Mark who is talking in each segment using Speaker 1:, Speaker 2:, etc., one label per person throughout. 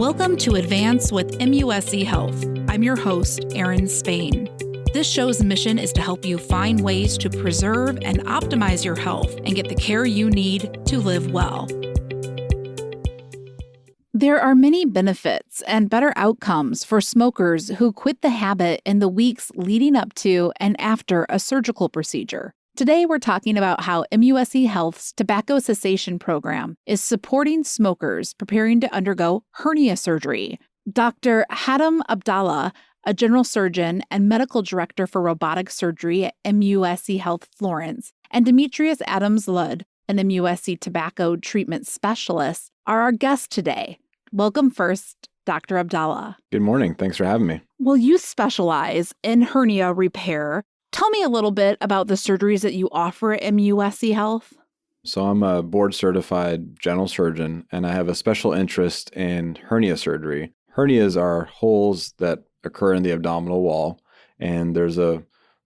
Speaker 1: Welcome to Advance with MUSC Health. I'm your host, Erin Spain. This show's mission is to help you find ways to preserve and optimize your health and get the care you need to live well. There are many benefits and better outcomes for smokers who quit the habit in the weeks leading up to and after a surgical procedure. Today, we're talking about how MUSC Health's tobacco cessation program is supporting smokers preparing to undergo hernia surgery. Dr. Hatem Abdallah, a general surgeon and medical director for robotic surgery at MUSC Health Florence, and Demetress Adams-Luddd, an MUSC Tobacco Treatment Specialist, are our guests today. Welcome first, Dr. Abdallah.
Speaker 2: Good morning. Thanks for having me.
Speaker 1: Well, you specialize in hernia repair. Tell me a little bit about the surgeries that you offer at MUSC Health.
Speaker 2: So I'm a board-certified general surgeon, and I have a special interest in hernia surgery. Hernias are holes that occur in the abdominal wall, and there's a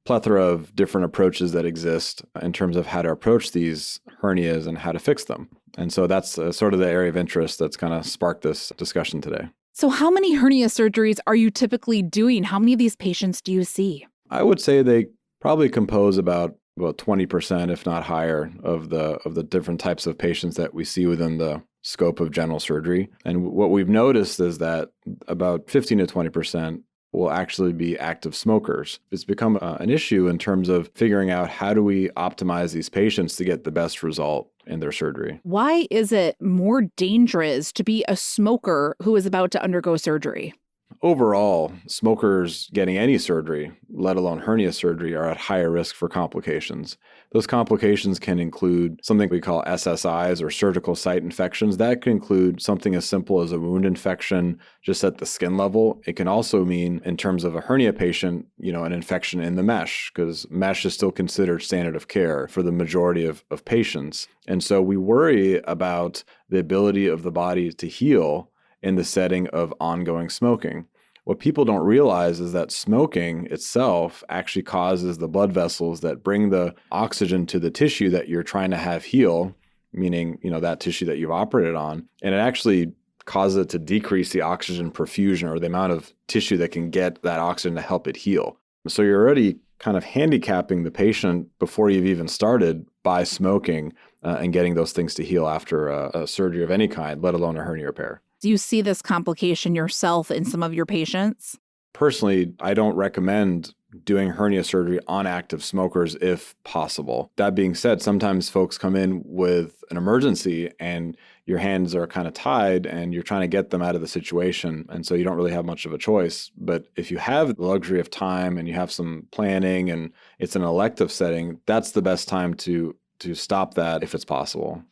Speaker 2: plethora of different approaches that exist in terms of how to approach these hernias and how to fix them. And so that's sort of the area of interest that's kind of sparked this discussion today.
Speaker 1: So how many hernia surgeries are you typically doing? How many of these patients do you see?
Speaker 2: I would say they probably compose about 20%, if not higher, of the different types of patients that we see within the scope of general surgery. And what we've noticed is that about 15 to 20% will actually be active smokers. It's become an issue in terms of figuring out how do we optimize these patients to get the best result in their surgery.
Speaker 1: Why is it more dangerous to be a smoker who is about to undergo surgery?
Speaker 2: Overall, smokers getting any surgery, let alone hernia surgery, are at higher risk for complications. Those complications can include something we call SSIs, or surgical site infections. That can include something as simple as a wound infection just at the skin level. It can also mean, in terms of a hernia patient, an infection in the mesh, because mesh is still considered standard of care for the majority of patients. And so we worry about the ability of the body to heal in the setting of ongoing smoking. What people don't realize is that smoking itself actually causes the blood vessels that bring the oxygen to the tissue that you're trying to have heal, meaning, that tissue that you've operated on, and it actually causes it to decrease the oxygen perfusion, or the amount of tissue that can get that oxygen to help it heal. So you're already kind of handicapping the patient before you've even started by smoking and getting those things to heal after a surgery of any kind, let alone a hernia repair.
Speaker 1: Do you see this complication yourself in some of your patients?
Speaker 2: Personally, I don't recommend doing hernia surgery on active smokers if possible. That being said, sometimes folks come in with an emergency and your hands are kind of tied and you're trying to get them out of the situation. And so you don't really have much of a choice. But if you have the luxury of time and you have some planning and it's an elective setting, that's the best time to stop that if it's possible.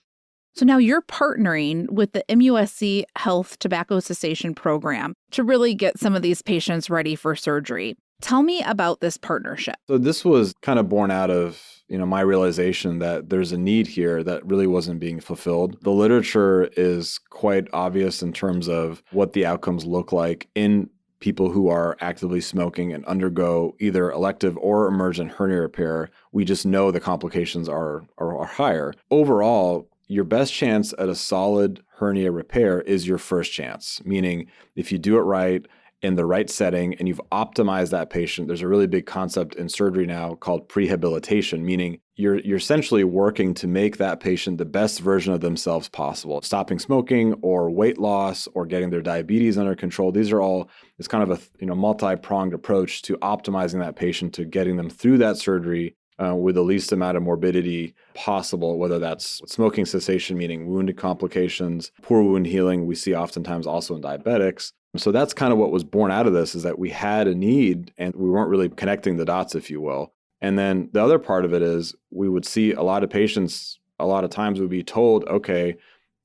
Speaker 1: So now you're partnering with the MUSC Health Tobacco Cessation program to really get some of these patients ready for surgery. Tell me about this partnership.
Speaker 2: So this was kind of born out of, my realization that there's a need here that really wasn't being fulfilled. The literature is quite obvious in terms of what the outcomes look like in people who are actively smoking and undergo either elective or emergent hernia repair. We just know the complications are higher. Overall, your best chance at a solid hernia repair is your first chance, meaning if you do it right in the right setting and you've optimized that patient, there's a really big concept in surgery now called prehabilitation, meaning you're essentially working to make that patient the best version of themselves possible. Stopping smoking or weight loss or getting their diabetes under control. These are all, it's kind of a multi-pronged approach to optimizing that patient, to getting them through that surgery with the least amount of morbidity possible, whether that's smoking cessation, meaning wound complications, poor wound healing, we see oftentimes also in diabetics. So that's kind of what was born out of this, is that we had a need and we weren't really connecting the dots, if you will. And then the other part of it is we would see a lot of patients, a lot of times would be told, okay,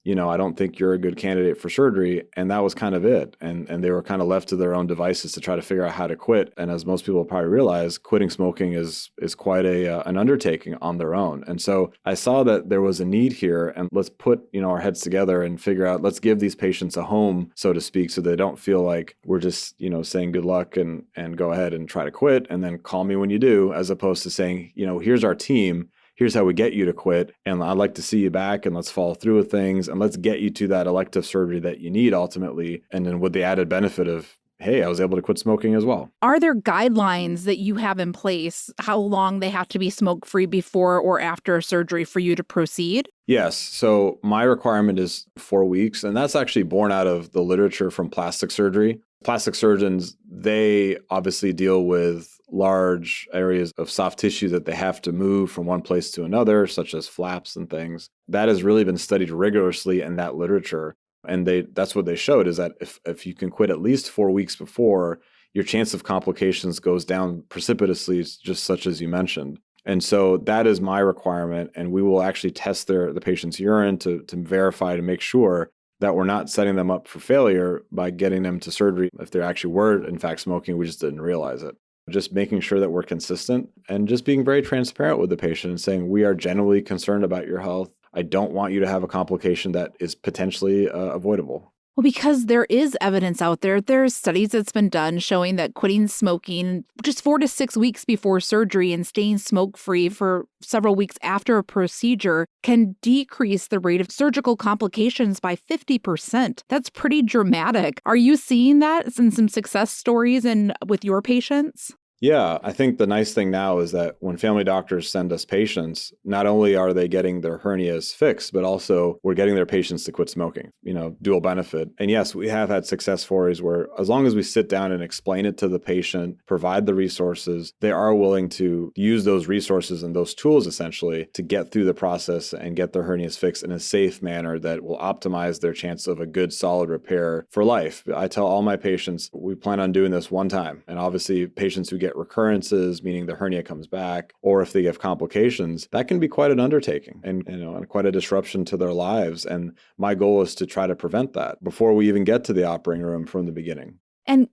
Speaker 2: I don't think you're a good candidate for surgery. And that was kind of it. And they were kind of left to their own devices to try to figure out how to quit. And as most people probably realize, quitting smoking is quite an undertaking on their own. And so I saw that there was a need here, and let's put, our heads together and figure out, let's give these patients a home, so to speak, so they don't feel like we're just, saying good luck and go ahead and try to quit and then call me when you do, as opposed to saying, here's our team. here's how we get you to quit. And I'd like to see you back and let's follow through with things and let's get you to that elective surgery that you need ultimately. And then with the added benefit of, hey, I was able to quit smoking as well.
Speaker 1: Are there guidelines that you have in place, how long they have to be smoke-free before or after surgery for you to proceed?
Speaker 2: Yes. So my requirement is 4 weeks, and that's actually born out of the literature from plastic surgery. Plastic surgeons, they obviously deal with large areas of soft tissue that they have to move from one place to another, such as flaps and things. That has really been studied rigorously in that literature. And that's what they showed is that if you can quit at least 4 weeks before, your chance of complications goes down precipitously, just such as you mentioned. And so that is my requirement. And we will actually test the patient's urine to verify, to make sure that we're not setting them up for failure by getting them to surgery if they actually were, in fact, smoking. We just didn't realize it. Just making sure that we're consistent and just being very transparent with the patient and saying, we are genuinely concerned about your health. I don't want you to have a complication that is potentially avoidable.
Speaker 1: Well, because there is evidence out there, there's studies that's been done showing that quitting smoking just 4 to 6 weeks before surgery and staying smoke-free for several weeks after a procedure can decrease the rate of surgical complications by 50%. That's pretty dramatic. Are you seeing that in some success stories and with your patients?
Speaker 2: Yeah, I think the nice thing now is that when family doctors send us patients, not only are they getting their hernias fixed, but also we're getting their patients to quit smoking, dual benefit. And yes, we have had success stories where as long as we sit down and explain it to the patient, provide the resources, they are willing to use those resources and those tools essentially to get through the process and get their hernias fixed in a safe manner that will optimize their chance of a good solid repair for life. I tell all my patients, we plan on doing this one time. And obviously patients who get recurrences, meaning the hernia comes back, or if they have complications, that can be quite an undertaking and quite a disruption to their lives. And my goal is to try to prevent that before we even get to the operating room from the beginning.
Speaker 1: And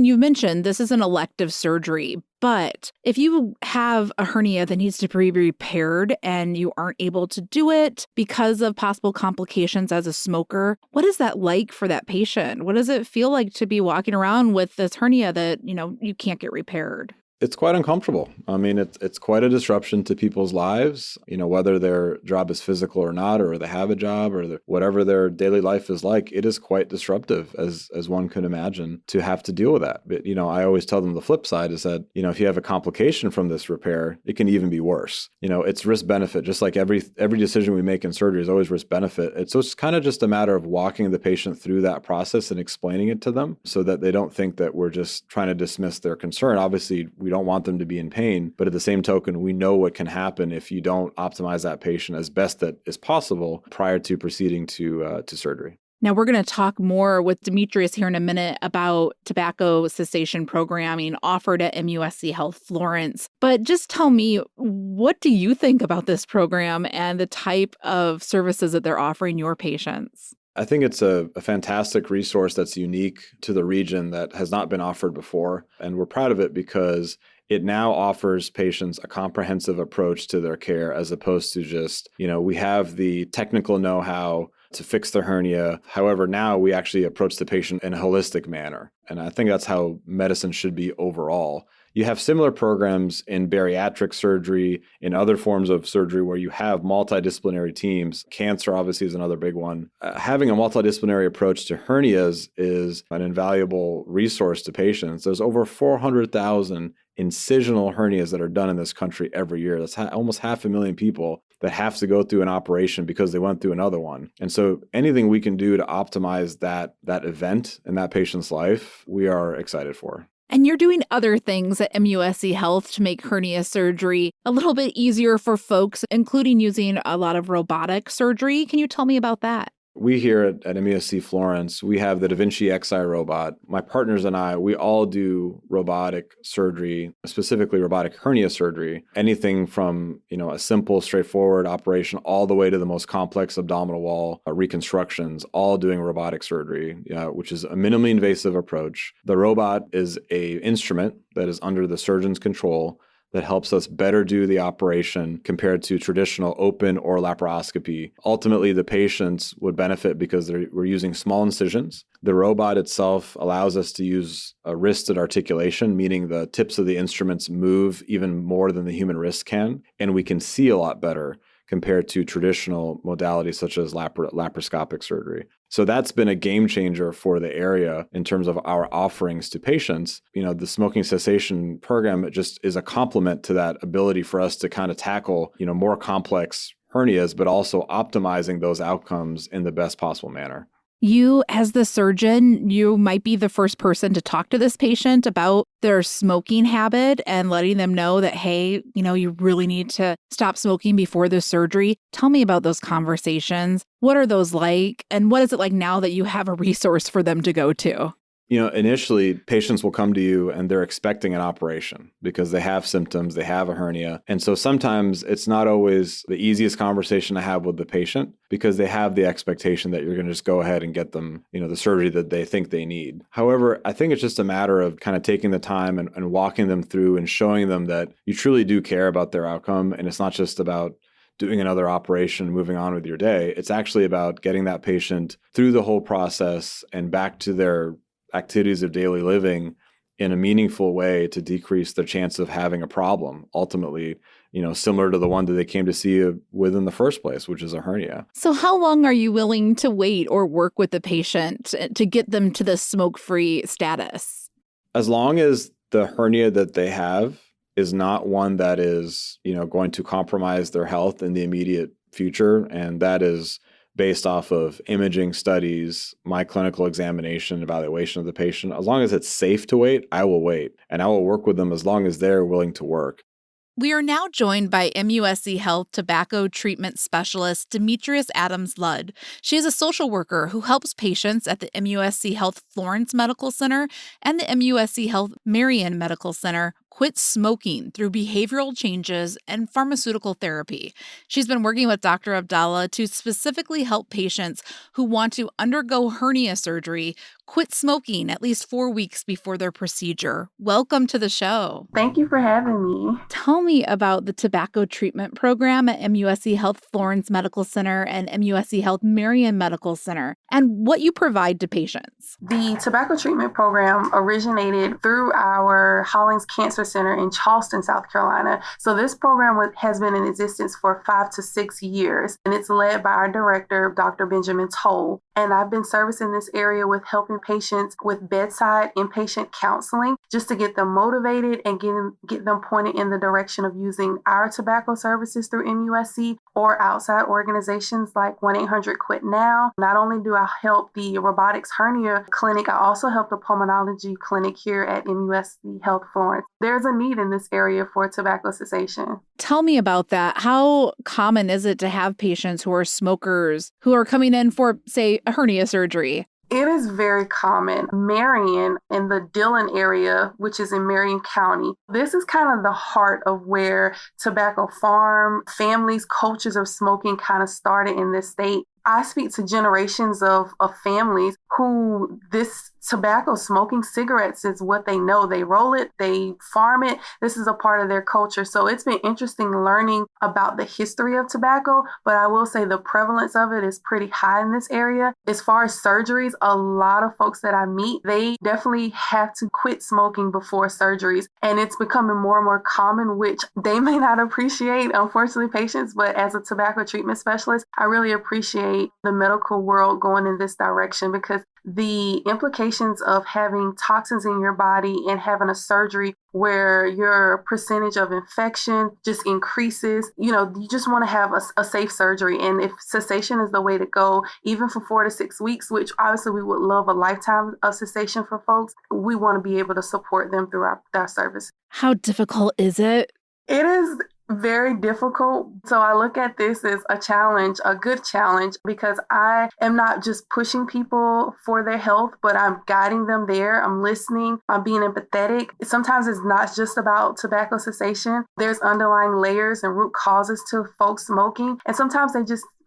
Speaker 1: you mentioned this is an elective surgery, but if you have a hernia that needs to be repaired and you aren't able to do it because of possible complications as a smoker, what is that like for that patient? What does it feel like to be walking around with this hernia that, you can't get repaired?
Speaker 2: It's quite uncomfortable. I mean, it's quite a disruption to people's lives, whether their job is physical or not, or they have a job or whatever their daily life is like, it is quite disruptive as one could imagine to have to deal with that. But, I always tell them the flip side is that, if you have a complication from this repair, it can even be worse. It's risk benefit, just like every decision we make in surgery is always risk benefit. So it's kind of just a matter of walking the patient through that process and explaining it to them so that they don't think that we're just trying to dismiss their concern. Obviously, we don't want them to be in pain, but at the same token, we know what can happen if you don't optimize that patient as best that is possible prior to proceeding to surgery.
Speaker 1: Now, we're going to talk more with Demetress here in a minute about tobacco cessation programming offered at MUSC Health Florence. But just tell me, what do you think about this program and the type of services that they're offering your patients?
Speaker 2: I think it's a fantastic resource that's unique to the region that has not been offered before. And we're proud of it because it now offers patients a comprehensive approach to their care as opposed to just, we have the technical know-how to fix the hernia. However, now we actually approach the patient in a holistic manner. And I think that's how medicine should be overall. You have similar programs in bariatric surgery, in other forms of surgery where you have multidisciplinary teams. Cancer obviously is another big one. Having a multidisciplinary approach to hernias is an invaluable resource to patients. There's over 400,000 incisional hernias that are done in this country every year. That's almost 500,000 people that have to go through an operation because they went through another one. And so anything we can do to optimize that event in that patient's life, we are excited for.
Speaker 1: And you're doing other things at MUSC Health to make hernia surgery a little bit easier for folks, including using a lot of robotic surgery. Can you tell me about that?
Speaker 2: We here at MUSC Florence, we have the Da Vinci Xi robot. My partners and I, we all do robotic surgery, specifically robotic hernia surgery. Anything from, a simple, straightforward operation all the way to the most complex abdominal wall reconstructions, all doing robotic surgery, which is a minimally invasive approach. The robot is an instrument that is under the surgeon's control that helps us better do the operation compared to traditional open or laparoscopy. Ultimately, the patients would benefit because we're using small incisions. The robot itself allows us to use a wristed articulation, meaning the tips of the instruments move even more than the human wrist can, and we can see a lot better compared to traditional modalities such as laparoscopic surgery. So that's been a game changer for the area in terms of our offerings to patients. The smoking cessation program, it just is a complement to that ability for us to kind of tackle, more complex hernias, but also optimizing those outcomes in the best possible manner.
Speaker 1: You, as the surgeon, you might be the first person to talk to this patient about their smoking habit and letting them know that, hey, you really need to stop smoking before the surgery. Tell me about those conversations. What are those like? And what is it like now that you have a resource for them to go to?
Speaker 2: Initially, patients will come to you and they're expecting an operation because they have symptoms, they have a hernia. And so sometimes it's not always the easiest conversation to have with the patient because they have the expectation that you're going to just go ahead and get them, the surgery that they think they need. However, I think it's just a matter of kind of taking the time and walking them through and showing them that you truly do care about their outcome. And it's not just about doing another operation, moving on with your day. It's actually about getting that patient through the whole process and back to their activities of daily living in a meaningful way to decrease their chance of having a problem, ultimately, similar to the one that they came to see you with in the first place, which is a hernia.
Speaker 1: So how long are you willing to wait or work with the patient to get them to the smoke-free status?
Speaker 2: As long as the hernia that they have is not one that is, going to compromise their health in the immediate future, and that is based off of imaging studies, my clinical examination, evaluation of the patient. As long as it's safe to wait, I will wait. And I will work with them as long as they're willing to work.
Speaker 1: We are now joined by MUSC Health Tobacco Treatment Specialist Demetress Adams-Luddd. She is a social worker who helps patients at the MUSC Health Florence Medical Center and the MUSC Health Marion Medical Center quit smoking through behavioral changes and pharmaceutical therapy. She's been working with Dr. Abdallah to specifically help patients who want to undergo hernia surgery quit smoking at least 4 weeks before their procedure. Welcome to the show.
Speaker 3: Thank you for having me.
Speaker 1: Tell me about the tobacco treatment program at MUSC Health Florence Medical Center and MUSC Health Marion Medical Center and what you provide to patients.
Speaker 3: The tobacco treatment program originated through our Hollings Cancer Center in Charleston, South Carolina. So this program has been in existence for 5 to 6 years, and it's led by our director, Dr. Benjamin Toll. And I've been servicing this area with helping patients with bedside inpatient counseling just to get them motivated and get them pointed in the direction of using our tobacco services through MUSC or outside organizations like 1-800-QUIT-NOW. Not only do I help the robotics hernia clinic, I also help the pulmonology clinic here at MUSC Health Florence. There's a need in this area for tobacco cessation.
Speaker 1: Tell me about that. How common is it to have patients who are smokers who are coming in for, say, a hernia surgery?
Speaker 3: It is very common. Marion in the Dillon area, which is in Marion County, this is kind of the heart of where tobacco farm families, cultures of smoking kind of started in this state. I speak to generations of families who this tobacco, smoking cigarettes is what they know. They roll it, they farm it. This is a part of their culture. So it's been interesting learning about the history of tobacco, but I will say the prevalence of it is pretty high in this area. As far as surgeries, a lot of folks that I meet, they definitely have to quit smoking before surgeries. And it's becoming more and more common, which they may not appreciate, unfortunately, patients, but as a tobacco treatment specialist, I really appreciate the medical world going in this direction because the implications of having toxins in your body and having a surgery where your percentage of infection just increases, you just want to have a safe surgery. And if cessation is the way to go, even for 4 to 6 weeks, which obviously we would love a lifetime of cessation for folks, we want to be able to support them through our service.
Speaker 1: How difficult is it?
Speaker 3: It is very difficult. So I look at this as a challenge, a good challenge, because I am not just pushing people for their health, but I'm guiding them there. I'm listening. I'm being empathetic. Sometimes it's not just about tobacco cessation. There's underlying layers and root causes to folks smoking. And sometimes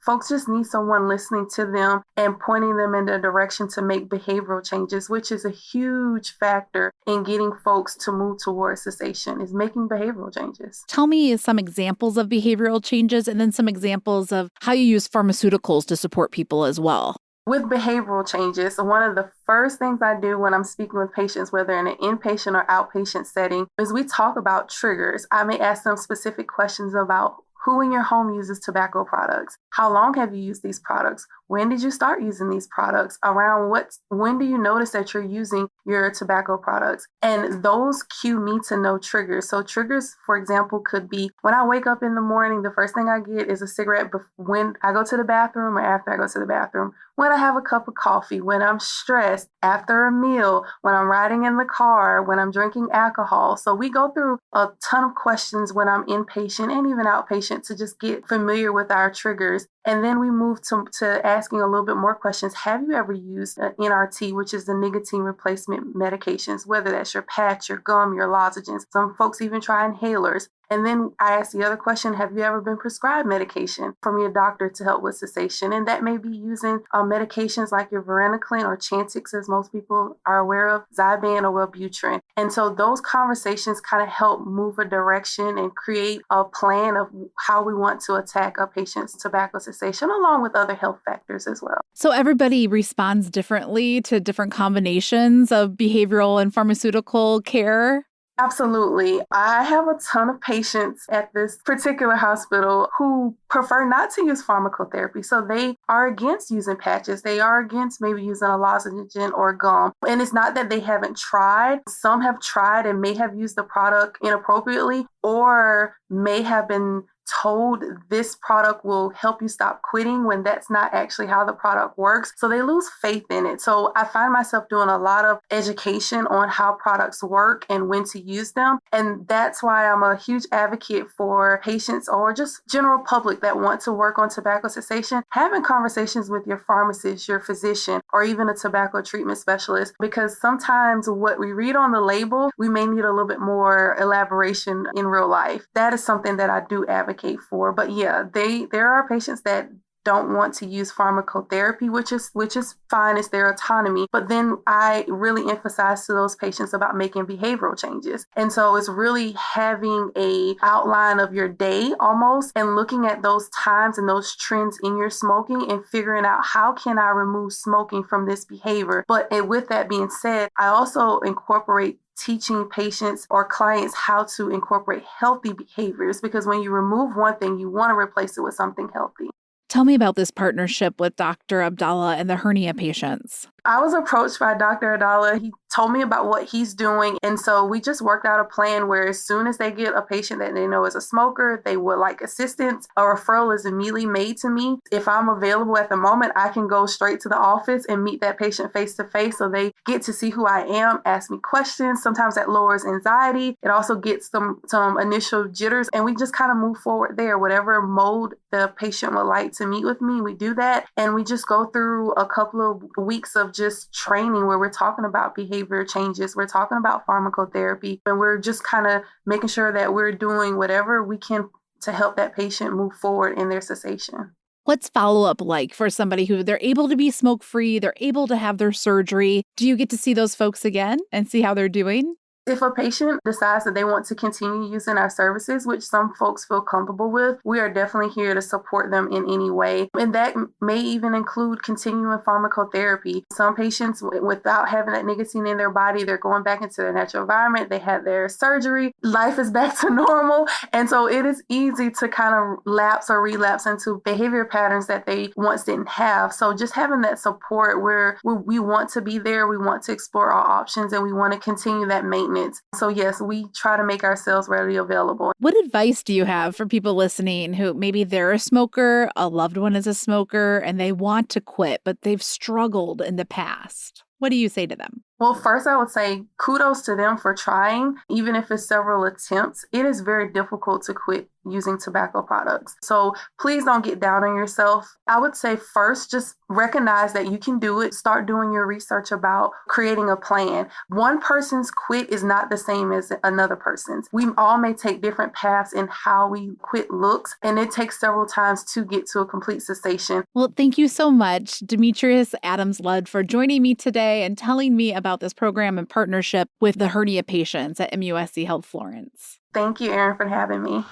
Speaker 3: folks just need someone listening to them and pointing them in the direction to make behavioral changes, which is a huge factor in getting folks to move towards cessation, is making behavioral changes.
Speaker 1: Tell me some examples of behavioral changes and then some examples of how you use pharmaceuticals to support people as well.
Speaker 3: With behavioral changes, one of the first things I do when I'm speaking with patients, whether in an inpatient or outpatient setting, is we talk about triggers. I may ask them specific questions about who in your home uses tobacco products? How long have you used these products? When did you start using these products? When do you notice that you're using your tobacco products? And those cue me to know triggers. So triggers, for example, could be when I wake up in the morning, the first thing I get is a cigarette when I go to the bathroom or after I go to the bathroom, when I have a cup of coffee, when I'm stressed, after a meal, when I'm riding in the car, when I'm drinking alcohol. So we go through a ton of questions when I'm inpatient and even outpatient to just get familiar with our triggers. And then we move to asking a little bit more questions. Have you ever used NRT, which is the nicotine replacement medications, whether that's your patch, your gum, your lozenges? Some folks even try inhalers. And then I ask the other question, have you ever been prescribed medication from your doctor to help with cessation? And that may be using medications like your varenicline or Chantix, as most people are aware of, Zyban or Wellbutrin. And so those conversations kind of help move a direction and create a plan of how we want to attack a patient's tobacco cessation, along with other health factors as well.
Speaker 1: So everybody responds differently to different combinations of behavioral and pharmaceutical care?
Speaker 3: Absolutely. I have a ton of patients at this particular hospital who prefer not to use pharmacotherapy. So they are against using patches. They are against maybe using a lozenge or gum. And it's not that they haven't tried. Some have tried and may have used the product inappropriately or may have been told this product will help you stop quitting when that's not actually how the product works. So they lose faith in it. So I find myself doing a lot of education on how products work and when to use them. And that's why I'm a huge advocate for patients or just general public that want to work on tobacco cessation, having conversations with your pharmacist, your physician, or even a tobacco treatment specialist, because sometimes what we read on the label, we may need a little bit more elaboration in real life. That is something that I do advocate for. But yeah, there are patients that don't want to use pharmacotherapy, which is fine, it's their autonomy. But then I really emphasize to those patients about making behavioral changes. And so it's really having a outline of your day almost and looking at those times and those trends in your smoking and figuring out how can I remove smoking from this behavior. But with that being said, I also incorporate teaching patients or clients how to incorporate healthy behaviors, because when you remove one thing, you want to replace it with something healthy.
Speaker 1: Tell me about this partnership with Dr. Abdallah and the hernia patients.
Speaker 3: I was approached by Dr. Abdallah. He told me about what he's doing. And so we just worked out a plan where as soon as they get a patient that they know is a smoker, they would like assistance, a referral is immediately made to me. If I'm available at the moment, I can go straight to the office and meet that patient face to face. So they get to see who I am, ask me questions. Sometimes that lowers anxiety. It also gets some initial jitters. And we just kind of move forward there. Whatever mode the patient would like to meet with me, we do that. And we just go through a couple of weeks of just training where we're talking about behavior changes, we're talking about pharmacotherapy, and we're just kind of making sure that we're doing whatever we can to help that patient move forward in their cessation.
Speaker 1: What's follow-up like for somebody who they're able to be smoke-free, they're able to have their surgery? Do you get to see those folks again and see how they're doing?
Speaker 3: If a patient decides that they want to continue using our services, which some folks feel comfortable with, we are definitely here to support them in any way. And that may even include continuing pharmacotherapy. Some patients, without having that nicotine in their body, they're going back into their natural environment. They had their surgery. Life is back to normal. And so it is easy to kind of lapse or relapse into behavior patterns that they once didn't have. So just having that support where we want to be there, we want to explore our options, and we want to continue that maintenance. So yes, we try to make ourselves readily available.
Speaker 1: What advice do you have for people listening who maybe they're a smoker, a loved one is a smoker, and they want to quit, but they've struggled in the past? What do you say to them?
Speaker 3: Well, first, I would say kudos to them for trying. Even if it's several attempts, it is very difficult to quit using tobacco products. So please don't get down on yourself. I would say first, just recognize that you can do it. Start doing your research about creating a plan. One person's quit is not the same as another person's. We all may take different paths in how we quit looks, and it takes several times to get to a complete cessation.
Speaker 1: Well, thank you so much, Demetress Adams-Luddd, for joining me today and telling me about this program in partnership with the hernia patients at MUSC Health Florence.
Speaker 3: Thank you, Erin, for having me.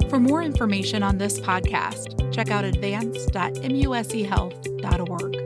Speaker 1: For more information on this podcast, check out advance.muschealth.org.